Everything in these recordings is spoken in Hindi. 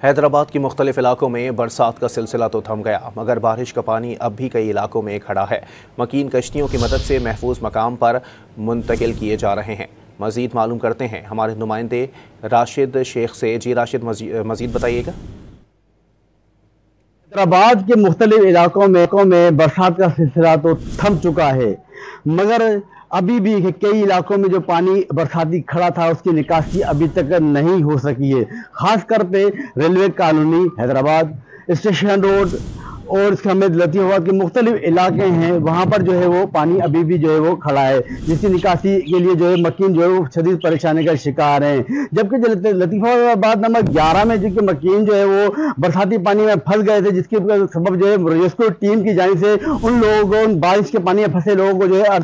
हैदराबाद के मुख्तलिफ इलाकों में बरसात का सिलसिला तो थम गया, मगर बारिश का पानी अब भी कई इलाकों में खड़ा है। मकीन कश्तियों की मदद से महफूज मकाम पर मुंतकिल किए जा रहे हैं। मजीद मालूम करते हैं हमारे नुमाइंदे राशिद शेख से। जी राशिद, मजीद बताइएगा। हैदराबाद के मुख्तलिफ इलाकों में बरसात का सिलसिला तो थम चुका है, मगर अभी भी कई इलाकों में जो पानी बरसाती खड़ा था उसकी निकासी अभी तक नहीं हो सकी है। खासकर पे railway colony Hyderabad, station road और इसके समेत लतीफाबाद के मुख्तलिफ इलाके हैं, वहाँ पर जो है वो पानी अभी भी जो है वो खड़ा है, जिसकी निकासी के लिए जो है मकीन जो है वो शदीद परेशानी का शिकार हैं। जबकि लतीफाबाद नंबर 11 में जिनके मकीन जो है वो बरसाती पानी में फंस गए थे, जिसके सबब जो है रेस्क्यू टीम की जानिब से उन लोगों को, उन बारिश के पानी में फंसे लोगों को जो है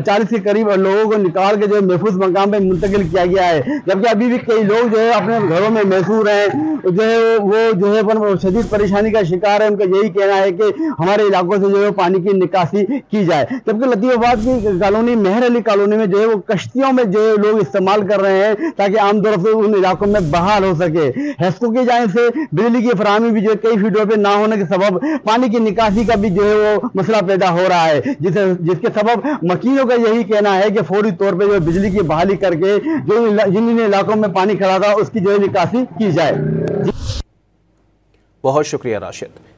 40 के करीब लोगों को निकाल के जो है महफूज मकाम पर मुंतकिल किया गया है। जबकि अभी भी कई लोग जो है अपने घरों में महसूर हैं, जो है वो जो है शदीद परेशानी का शिकार है। उनका यही कहना है कि हमारे इलाकों से जो है पानी की निकासी की जाए। जबकि लतीफाबाद की कॉलोनी, मेहर अली कॉलोनी में जो है वो कश्तियों में जो है लोग इस्तेमाल कर रहे हैं ताकि आम तौर पर उन इलाकों में बहाल हो सके। हेस्को की जानिब से बिजली की फराहमी भी जो है कई फीडरों पर ना होने के सबब पानी की निकासी का भी जो है वो मसला पैदा हो रहा है, जिसके सबब मकीनों का यही कहना है कि फौरी तौर पर जो बिजली की बहाली करके जो जिन इलाकों में पानी खड़ा था उसकी जो है निकासी की जाए। बहुत शुक्रिया राशिद।